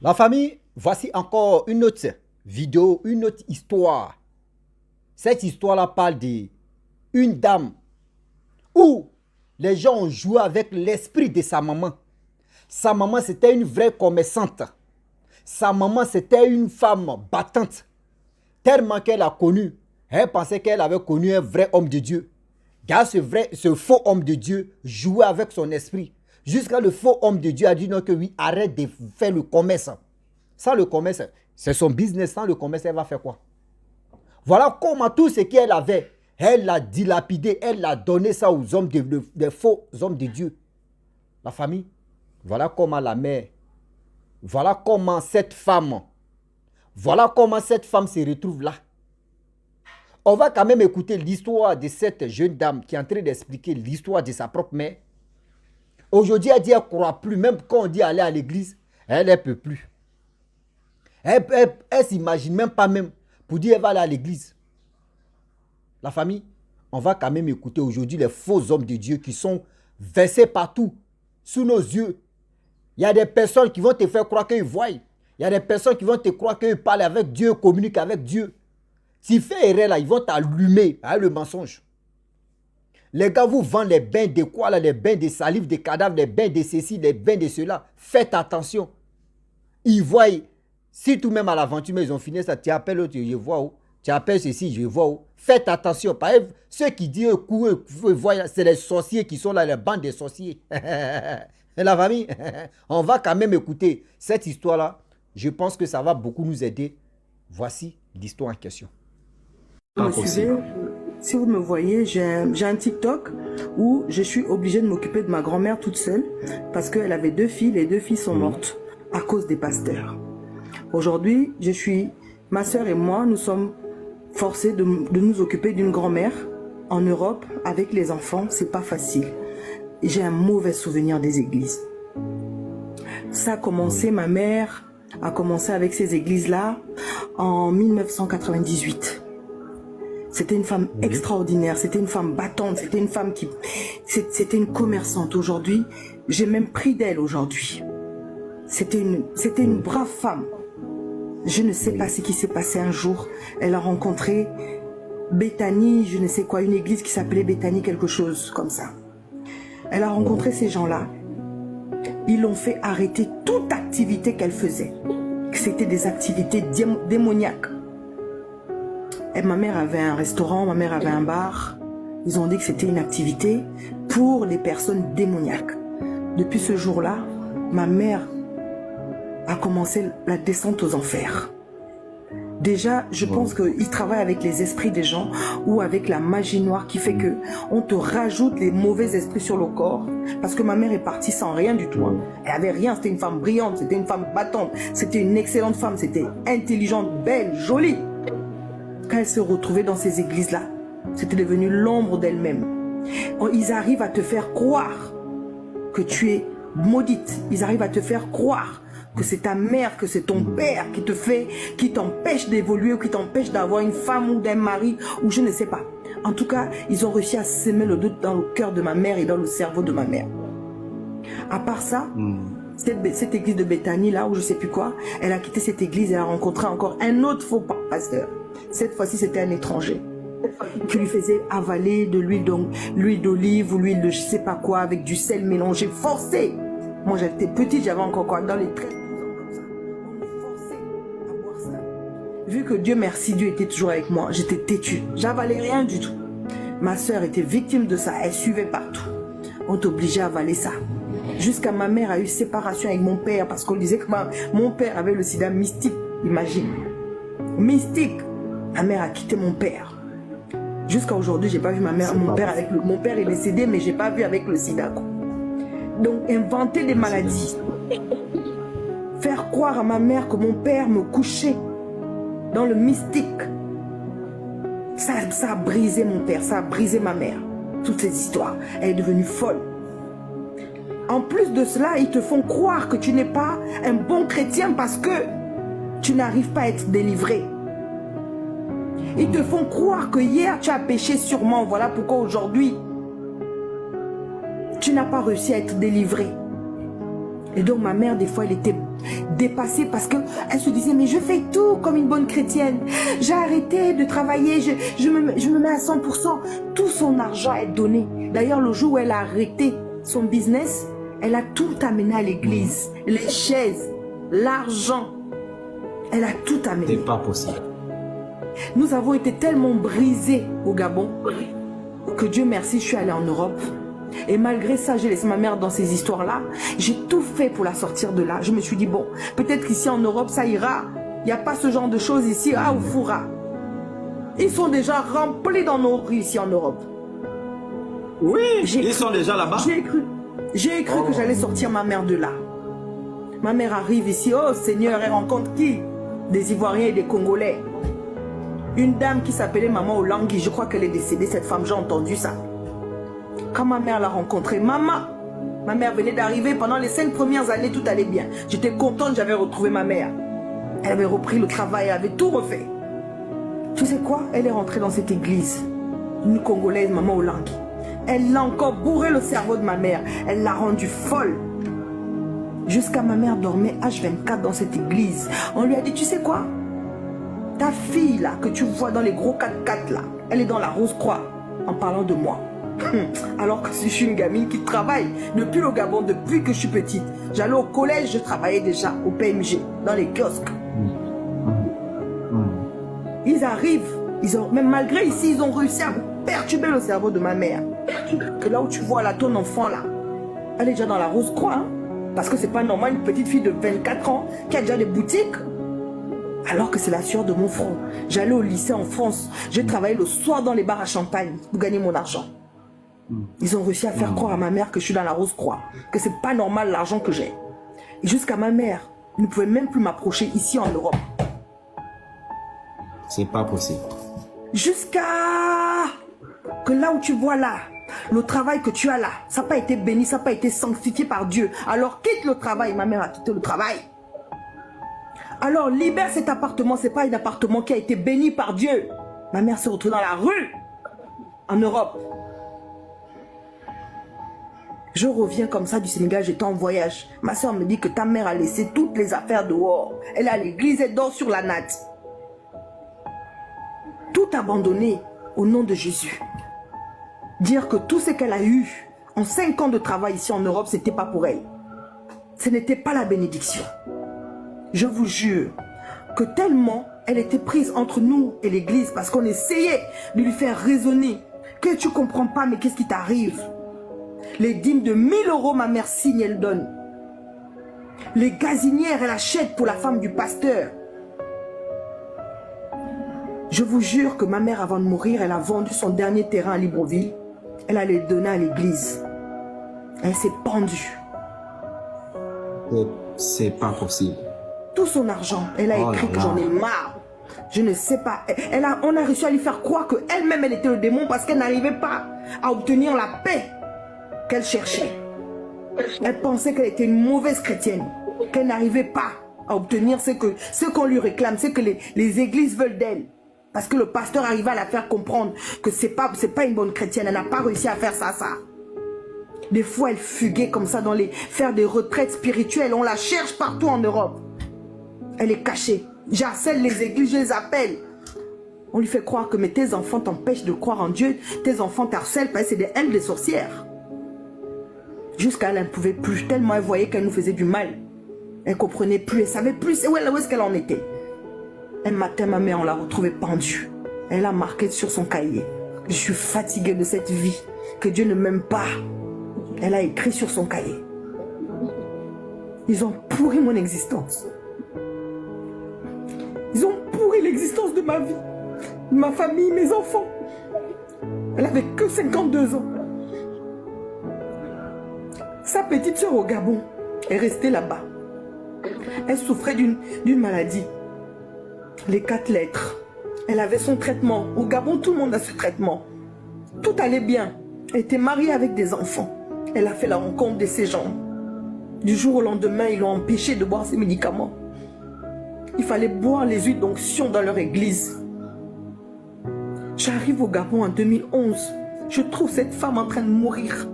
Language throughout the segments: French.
La famille, voici encore une autre vidéo, une autre histoire. Cette histoire-là parle d'une dame où les gens ont joué avec l'esprit de sa maman. Sa maman, c'était une vraie commerçante. Sa maman, c'était une femme battante. Tellement qu'elle a connu, elle pensait qu'elle avait connu un vrai homme de Dieu. Car ce faux homme de Dieu jouait avec son esprit. Jusqu'à le faux homme de Dieu a dit non que oui, arrête de faire le commerce. Sans le commerce, c'est son business. Sans le commerce, elle va faire quoi? Voilà comment tout ce qu'elle avait, elle l'a dilapidé, elle l'a donné ça aux hommes, des faux hommes de Dieu. La famille, voilà comment la mère, voilà comment cette femme se retrouve là. On va quand même écouter l'histoire de cette jeune dame qui est en train d'expliquer l'histoire de sa propre mère. Aujourd'hui, elle dit qu'elle ne croit plus, même quand on dit aller à l'église, elle ne peut plus. Elle ne s'imagine même pas même pour dire qu'elle va aller à l'église. La famille, on va quand même écouter aujourd'hui les faux hommes de Dieu qui sont versés partout, sous nos yeux. Il y a des personnes qui vont te faire croire qu'ils voient. Il y a des personnes qui vont te croire qu'ils parlent avec Dieu, communiquent avec Dieu. Tu fais erreur là, ils vont t'allumer avec le mensonge. Les gars vous vendent les bains de quoi là, les bains de salive, de cadavres, les bains de ceci, les bains de cela. Faites attention. Ils voient, si tout même à l'aventure, mais ils ont fini ça, tu appelles l'autre, je vois où. Tu appelles ceci, je vois où. Faites attention. Par exemple, ceux qui disent c'est les sorciers qui sont là, les bandes des sorciers. La famille, on va quand même écouter cette histoire-là. Je pense que ça va beaucoup nous aider. Voici l'histoire en question. Vous me suivez, si vous me voyez, j'ai un TikTok où je suis obligée de m'occuper de ma grand-mère toute seule parce qu'elle avait 2 filles, les 2 filles sont mortes à cause des pasteurs. Aujourd'hui, ma soeur et moi, nous sommes forcés de nous occuper d'une grand-mère en Europe avec les enfants, c'est pas facile. J'ai un mauvais souvenir des églises. Ça a commencé, ma mère a commencé avec ces églises-là en 1998. C'était une femme extraordinaire, c'était une femme battante, c'était une femme c'était une commerçante. Aujourd'hui, j'ai même pris d'elle aujourd'hui. C'était une brave femme. Je ne sais pas ce qui s'est passé un jour. Elle a rencontré Bethany, je ne sais quoi, une église qui s'appelait Bethany, quelque chose comme ça. Elle a rencontré ces gens-là. Ils l'ont fait arrêter toute activité qu'elle faisait. C'était des activités démoniaques. Et ma mère avait un restaurant, ma mère avait un bar. Ils ont dit que c'était une activité pour les personnes démoniaques. Depuis ce jour-là, ma mère a commencé la descente aux enfers. Déjà, je pense qu'ils travaillent avec les esprits des gens ou avec la magie noire qui fait que on te rajoute les mauvais esprits sur le corps. Parce que ma mère est partie sans rien du tout. Elle avait rien, c'était une femme brillante, c'était une femme battante, c'était une excellente femme, c'était intelligente, belle, jolie. Quand elle se retrouvait dans ces églises-là, c'était devenu l'ombre d'elle-même. Ils arrivent à te faire croire que tu es maudite. Ils arrivent à te faire croire que c'est ta mère, que c'est ton père qui t'empêche d'évoluer ou qui t'empêche d'avoir une femme ou d'un mari ou je ne sais pas. En tout cas, ils ont réussi à semer le doute dans le cœur de ma mère et dans le cerveau de ma mère. À part ça, cette église de Bethany là, où je sais plus quoi, elle a quitté cette église et elle a rencontré encore un autre faux pasteur. Cette fois-ci, c'était un étranger qui lui faisait avaler de l'huile d'olive ou l'huile de je sais pas quoi avec du sel mélangé, forcé. Moi, j'étais petite, j'avais encore quoi, dans les 13 ans comme ça. On me forçait à boire ça. Vu que Dieu merci, Dieu était toujours avec moi, j'étais têtue. J'avalais rien du tout. Ma soeur était victime de ça, elle suivait partout. On t'obligeait à avaler ça. Jusqu'à ma mère a eu séparation avec mon père parce qu'on disait que mon père avait le sida mystique, imagine. Mystique. Ma mère a quitté mon père. Jusqu'à aujourd'hui, j'ai pas vu mon père avec mon père est décédé, mais j'ai pas vu avec le sida. Donc, inventer des maladies. Faire croire à ma mère que mon père me couchait dans le mystique. Ça a brisé mon père, ça a brisé ma mère. Toutes ces histoires. Elle est devenue folle. En plus de cela, ils te font croire que tu n'es pas un bon chrétien parce que tu n'arrives pas à être délivré. Ils te font croire que hier tu as péché sûrement. Voilà pourquoi aujourd'hui tu n'as pas réussi à être délivré. Et donc ma mère, des fois, elle était dépassée parce qu'elle se disait, mais je fais tout comme une bonne chrétienne. J'ai arrêté de travailler, je me mets à 100%. Tout son argent est donné. D'ailleurs, le jour où elle a arrêté son business, elle a tout amené à l'église. Les chaises, l'argent. Elle a tout amené. C'est pas possible. Nous avons été tellement brisés au Gabon que Dieu merci, je suis allée en Europe. Et malgré ça, j'ai laissé ma mère dans ces histoires-là. J'ai tout fait pour la sortir de là. Je me suis dit, bon, peut-être qu'ici en Europe, ça ira. Il n'y a pas ce genre de choses ici, ah, au fourra. Ils sont déjà remplis dans nos rues ici en Europe. Oui, ils sont déjà là-bas. J'ai cru que j'allais sortir ma mère de là. Ma mère arrive ici, oh Seigneur, elle rencontre qui? Des Ivoiriens et des Congolais. Une dame qui s'appelait Maman Olangui, je crois qu'elle est décédée, cette femme, j'ai entendu ça. Quand ma mère l'a rencontrée, ma mère venait d'arriver, pendant les 5 premières années, tout allait bien. J'étais contente, j'avais retrouvé ma mère. Elle avait repris le travail, elle avait tout refait. Tu sais quoi? Elle est rentrée dans cette église, une Congolaise, Maman Olangui. Elle l'a encore bourré le cerveau de ma mère, elle l'a rendue folle. Jusqu'à ma mère dormait H24 dans cette église. On lui a dit, tu sais quoi? Ta fille là, que tu vois dans les gros 4x4 là, elle est dans la Rose-Croix, en parlant de moi. Alors que je suis une gamine qui travaille depuis le Gabon, depuis que je suis petite. J'allais au collège, je travaillais déjà au PMG, dans les kiosques. Ils arrivent, même malgré ici, ils ont réussi à perturber le cerveau de ma mère. Que là où tu vois là, ton enfant là, elle est déjà dans la Rose-Croix. Hein? Parce que c'est pas normal, une petite fille de 24 ans qui a déjà des boutiques. Alors que c'est la sueur de mon front. J'allais au lycée en France. J'ai travaillé le soir dans les bars à champagne pour gagner mon argent. Ils ont réussi à faire croire à ma mère que je suis dans la Rose-Croix, que c'est pas normal l'argent que j'ai. Et jusqu'à ma mère ne pouvait même plus m'approcher ici en Europe. C'est pas possible. Jusqu'à que là où tu vois là, le travail que tu as là, ça n'a pas été béni, ça n'a pas été sanctifié par Dieu. Alors quitte le travail. Ma mère a quitté le travail. Alors libère cet appartement, c'est pas un appartement qui a été béni par Dieu. Ma mère s'est retrouvée dans la rue, en Europe. Je reviens comme ça du Sénégal, j'étais en voyage. Ma soeur me dit que ta mère a laissé toutes les affaires dehors. Elle est à l'église, elle dort sur la natte. Tout abandonné au nom de Jésus. Dire que tout ce qu'elle a eu en 5 ans de travail ici en Europe, ce n'était pas pour elle. Ce n'était pas la bénédiction. Je vous jure que tellement elle était prise entre nous et l'église parce qu'on essayait de lui faire raisonner que tu ne comprends pas, mais qu'est-ce qui t'arrive? Les dîmes de 1000 €, ma mère signe, elle donne. Les gazinières, elle achète pour la femme du pasteur. Je vous jure que ma mère, avant de mourir, elle a vendu son dernier terrain à Libreville. Elle allait le donner à l'église. Elle s'est pendue. C'est pas possible. Tout son argent, elle a écrit que j'en ai marre. Je ne sais pas. On a réussi à lui faire croire qu'elle-même, elle était le démon parce qu'elle n'arrivait pas à obtenir la paix qu'elle cherchait. Elle pensait qu'elle était une mauvaise chrétienne, qu'elle n'arrivait pas à obtenir ce qu'on lui réclame, ce que les églises veulent d'elle. Parce que le pasteur arrivait à la faire comprendre que c'est pas une bonne chrétienne, elle n'a pas réussi à faire ça. Des fois, elle fuguait comme ça faire des retraites spirituelles. On la cherche partout en Europe. Elle est cachée. J'harcèle les églises, je les appelle. On lui fait croire que mais tes enfants t'empêchent de croire en Dieu. Tes enfants t'harcèlent parce que c'est des sorcières. Jusqu'à elle ne pouvait plus, tellement elle voyait qu'elle nous faisait du mal. Elle ne comprenait plus, elle savait plus où est-ce qu'elle en était. Un matin, ma mère, on l'a retrouvée pendue. Elle a marqué sur son cahier: je suis fatiguée de cette vie, que Dieu ne m'aime pas. Elle a écrit sur son cahier. Ils ont pourri mon existence. Ils ont pourri l'existence de ma vie, de ma famille, mes enfants. Elle avait que 52 ans. Sa petite soeur au Gabon est restée là-bas. Elle souffrait d'une maladie. Les 4 lettres. Elle avait son traitement. Au Gabon, tout le monde a ce traitement. Tout allait bien. Elle était mariée avec des enfants. Elle a fait la rencontre de ces gens. Du jour au lendemain, ils l'ont empêchée de boire ses médicaments. Il fallait boire les huiles d'onction dans leur église. J'arrive au Gabon en 2011. Je trouve cette femme en train de mourir.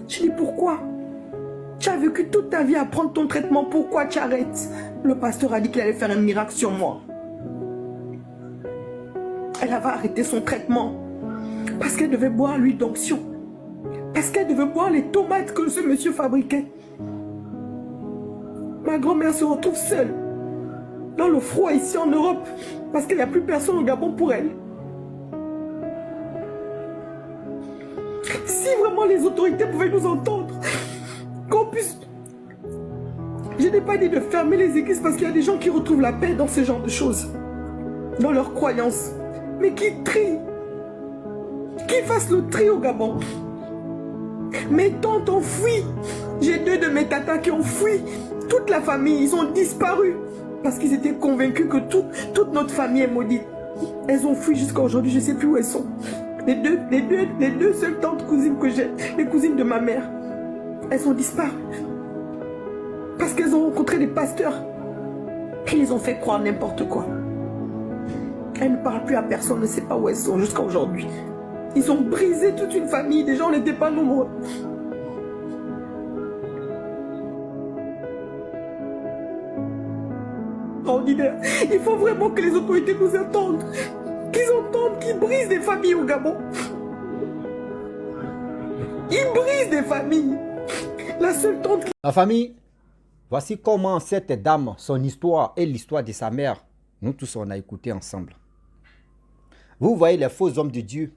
Je dis pourquoi? Tu as vécu toute ta vie à prendre ton traitement. Pourquoi tu arrêtes? Le pasteur a dit qu'il allait faire un miracle sur moi. Elle avait arrêté son traitement parce qu'elle devait boire l'huile d'onction. Parce qu'elle devait boire les tomates que ce monsieur fabriquait. Ma grand-mère se retrouve seule dans le froid ici en Europe parce qu'il n'y a plus personne au Gabon pour elle. Si vraiment les autorités pouvaient nous entendre, qu'on puisse... Je n'ai pas dit de fermer les églises parce qu'il y a des gens qui retrouvent la paix dans ce genre de choses, dans leurs croyances, mais qui trient, qui fassent le tri au Gabon. Mes tantes ont fui, j'ai 2 de mes tatas qui ont fui, toute la famille, ils ont disparu parce qu'ils étaient convaincus que toute notre famille est maudite. Elles ont fui jusqu'à aujourd'hui, je ne sais plus où elles sont. Les deux seules tantes cousines que j'ai, les cousines de ma mère, elles ont disparu. Parce qu'elles ont rencontré des pasteurs. Et ils les ont fait croire n'importe quoi. Elles ne parlent plus à personne, ne sait pas où elles sont jusqu'à aujourd'hui. Ils ont brisé toute une famille, des gens n'étaient pas nombreux. Ordinaire. Il faut vraiment que les autorités nous entendent. Qu'ils entendent qu'ils brisent des familles au Gabon. Ils brisent des familles. La seule tante qui... La famille, voici comment cette dame, son histoire et l'histoire de sa mère, nous tous on a écouté ensemble. Vous voyez les faux hommes de Dieu.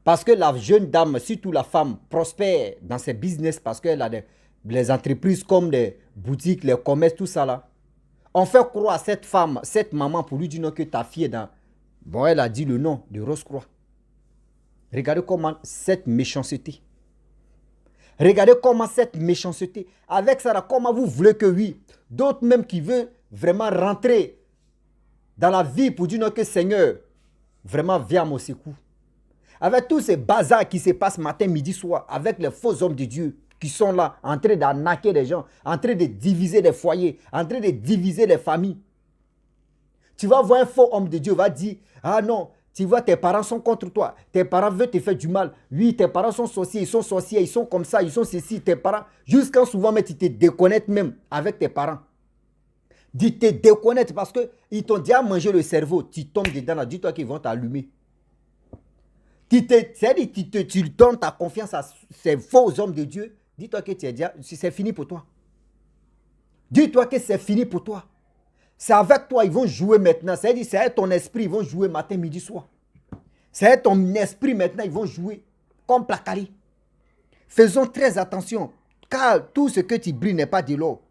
Parce que la jeune dame, surtout la femme, prospère dans ses business parce qu'elle a les entreprises comme les boutiques, les commerces, tout ça là. On fait croire à cette femme, cette maman pour lui dire non que ta fille est dans... Bon, elle a dit le nom de Rose-Croix. Regardez comment cette méchanceté. Regardez comment cette méchanceté. Avec ça, là, comment vous voulez que oui, d'autres même qui veulent vraiment rentrer dans la vie pour dire non que Seigneur, vraiment viens à mon secours. Avec tous ces bazars qui se passent matin, midi, soir, avec les faux hommes de Dieu qui sont là, en train d'arnaquer les gens, en train de diviser les foyers, en train de diviser les familles. Tu vas voir un faux homme de Dieu, va dire, ah non, tu vois, tes parents sont contre toi, tes parents veulent te faire du mal. Oui, tes parents sont sorciers, ils sont comme ça, ils sont ceci, tes parents. Jusqu'à souvent, mais tu te déconnectes même avec tes parents. Tu te déconnectes parce qu'ils t'ont déjà mangé le cerveau, tu tombes dedans là, dis-toi qu'ils vont t'allumer. C'est-à-dire, tu donnes ta confiance à ces faux hommes de Dieu. Dis-toi que c'est fini pour toi. Dis-toi que c'est fini pour toi. C'est avec toi, ils vont jouer maintenant. C'est-à-dire, c'est avec ton esprit, ils vont jouer matin, midi, soir. C'est avec ton esprit maintenant, ils vont jouer comme Placari. Faisons très attention, car tout ce que tu brilles n'est pas de l'or.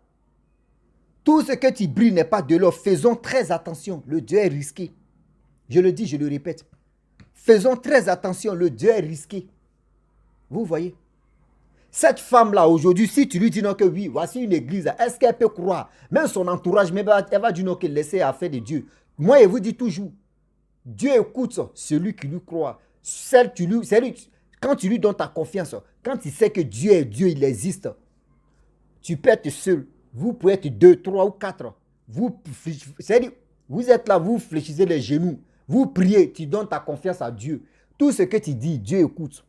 Tout ce que tu brilles n'est pas de l'or. Faisons très attention, le Dieu est risqué. Je le dis, je le répète. Faisons très attention, le Dieu est risqué. Vous voyez? Cette femme-là, aujourd'hui, si tu lui dis non que oui, voici une église, est-ce qu'elle peut croire? Même son entourage, même elle va dire non que laisser affaire de Dieu. Moi, je vous dis toujours, Dieu écoute celui qui lui croit. Quand tu lui donnes ta confiance, quand tu sais que Dieu est Dieu, il existe, tu peux être seul. Vous pouvez être 2, 3 ou 4. Vous êtes là, vous fléchissez les genoux. Vous priez, tu donnes ta confiance à Dieu. Tout ce que tu dis, Dieu écoute.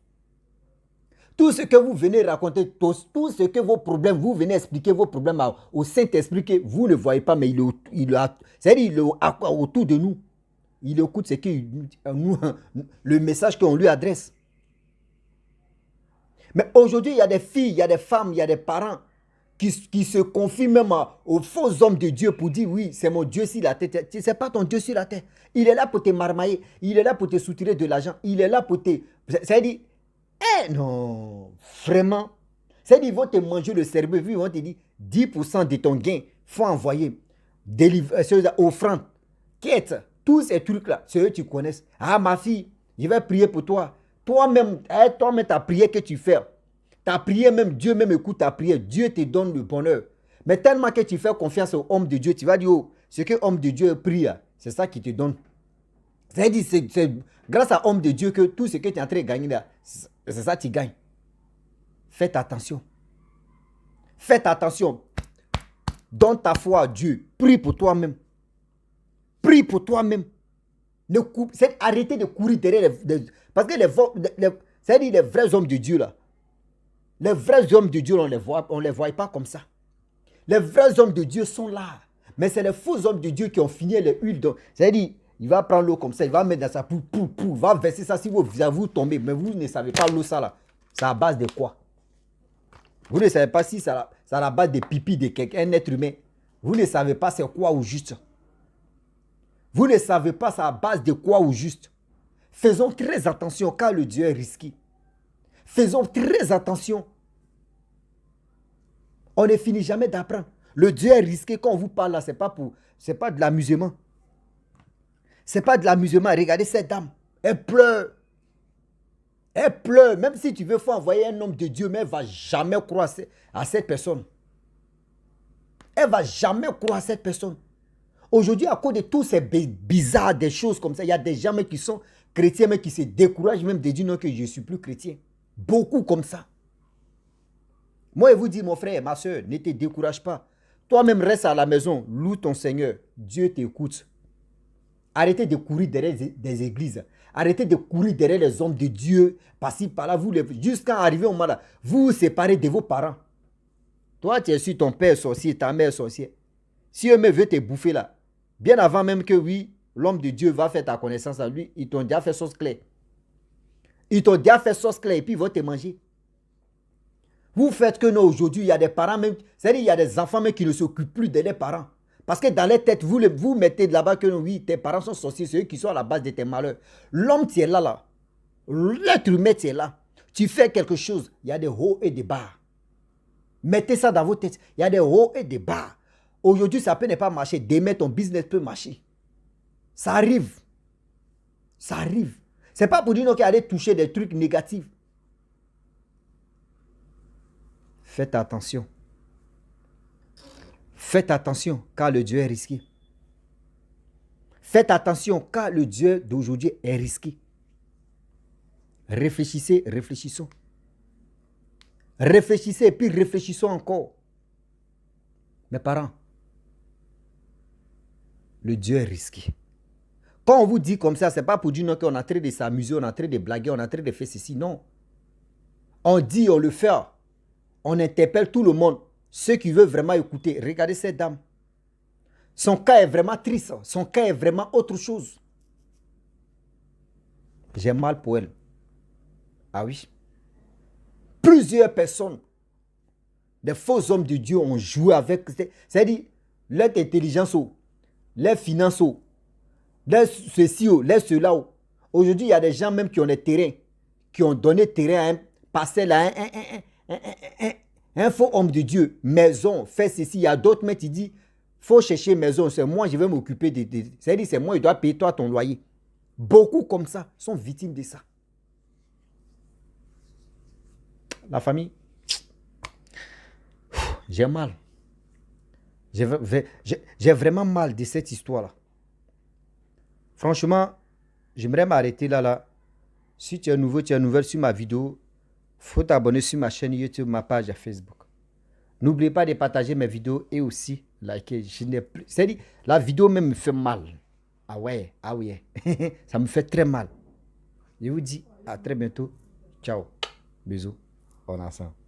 Tout ce que vous venez raconter, tout ce que vos problèmes, vous venez expliquer vos problèmes au Saint-Esprit que vous ne voyez pas, mais il est autour de nous. Il écoute le message qu'on lui adresse. Mais aujourd'hui, il y a des filles, il y a des femmes, il y a des parents qui se confient même aux faux hommes de Dieu pour dire oui, c'est mon Dieu sur la terre. Ce n'est pas ton Dieu sur la terre. Il est là pour te marmailler. Il est là pour te soutirer de l'argent. Il est là pour te... C'est-à-dire, non, vraiment. C'est-à-dire, ils vont te manger le cerveau. Ils vont te dire 10% de ton gain, il faut envoyer. Offrande, quête, tous ces trucs-là, c'est eux que tu connais. Ah, ma fille, je vais prier pour toi. Toi-même, ta prière que tu fais. Ta prière même, Dieu même écoute ta prière. Dieu te donne le bonheur. Mais tellement que tu fais confiance aux hommes de Dieu, tu vas dire, oh, ce que l'homme de Dieu prie, c'est ça qui te donne. C'est-à-dire, c'est grâce à l'homme de Dieu que tout ce que tu es en train de gagner là, c'est ça que tu gagnes. Faites attention. Faites attention. Donne ta foi à Dieu. Prie pour toi-même. Prie pour toi-même. Arrêtez de courir derrière parce que c'est-à-dire les vrais hommes de Dieu là. Les vrais hommes de Dieu, on ne les voit pas comme ça. Les vrais hommes de Dieu sont là. Mais c'est les faux hommes de Dieu qui ont fini les huiles. C'est-à-dire, il va prendre l'eau comme ça, il va mettre dans sa poule, il va verser ça. Si vous tombez, mais vous ne savez pas l'eau, ça là. C'est à base de quoi? Vous ne savez pas si c'est à la base de pipi de quelqu'un, un être humain. Vous ne savez pas c'est quoi au juste. Vous ne savez pas c'est à base de quoi au juste. Faisons très attention car le Dieu est risqué. Faisons très attention. On ne finit jamais d'apprendre. Le Dieu est risqué quand on vous parle là, c'est pas de l'amusement. C'est pas de l'amusement. Regardez cette dame. Elle pleure. Elle pleure. Même si tu veux faut envoyer un homme de Dieu, mais elle ne va jamais croire à cette personne. Elle ne va jamais croire à cette personne. Aujourd'hui, à cause de tous ces bizarres, des choses comme ça, il y a des gens qui sont chrétiens, mais qui se découragent même de dire non, que je ne suis plus chrétien. Beaucoup comme ça. Moi, je vous dis, mon frère, ma soeur, ne te décourage pas. Toi-même, reste à la maison, loue ton Seigneur. Dieu t'écoute. Arrêtez de courir derrière des églises. Arrêtez de courir derrière les hommes de Dieu. Par-ci, par-là, jusqu'à arriver au moment là, vous vous séparez de vos parents. Toi, tu es sur ton père sorcier, ta mère sorcière. Si eux veulent te bouffer là, bien avant même que oui, l'homme de Dieu va faire ta connaissance à lui, ils t'ont déjà fait sauce claire. Ils t'ont déjà fait sauce claire et puis ils vont te manger. Vous faites que non, aujourd'hui, il y a des parents même, c'est-à-dire il y a des enfants même qui ne s'occupent plus de leurs parents. Parce que dans les têtes, vous mettez de là-bas que oui, tes parents sont sorciers, c'est eux qui sont à la base de tes malheurs. L'homme, tu es là. L'être humain, tu es là. Tu fais quelque chose, il y a des hauts et des bas. Mettez ça dans vos têtes. Il y a des hauts et des bas. Aujourd'hui, ça peut ne pas marcher. Demain, ton business peut marcher. Ça arrive. Ça arrive. Ce n'est pas pour dire qu'il y a des toucher des trucs négatifs. Faites attention. Faites attention, car le Dieu est risqué. Faites attention, car le Dieu d'aujourd'hui est risqué. Réfléchissez, réfléchissons. Réfléchissez et puis réfléchissons encore. Mes parents, le Dieu est risqué. Quand on vous dit comme ça, ce n'est pas pour dire non qu'on est en train de s'amuser, on est en train de blaguer, on est en train de faire ceci. Non. On dit, on le fait. On interpelle tout le monde. Ceux qui veulent vraiment écouter. Regardez cette dame. Son cas est vraiment triste. Son cas est vraiment autre chose. J'ai mal pour elle. Ah oui. Plusieurs personnes, des faux hommes de Dieu ont joué avec. C'est-à-dire, leur intelligence, leur finance, leur ceci, leur cela. Aujourd'hui, il y a des gens même qui ont des terrains, qui ont donné terrain à un parcelle, à un faux homme de Dieu. Maison, fait ceci. Il y a d'autres mais qui disent, faut chercher maison, c'est moi, je vais m'occuper de. C'est-à-dire, c'est moi, je dois payer toi ton loyer. Beaucoup comme ça sont victimes de ça. La famille, j'ai mal. J'ai vraiment mal de cette histoire-là. Franchement, j'aimerais m'arrêter là. Si tu es nouveau, tu es nouvelle sur ma vidéo, il faut t'abonner sur ma chaîne YouTube, ma page à Facebook. N'oubliez pas de partager mes vidéos et aussi liker. C'est-à-dire, la vidéo même me fait mal. Ah ouais, ah oui. Ça me fait très mal. Je vous dis à très bientôt. Ciao. Bisous. On ensemble.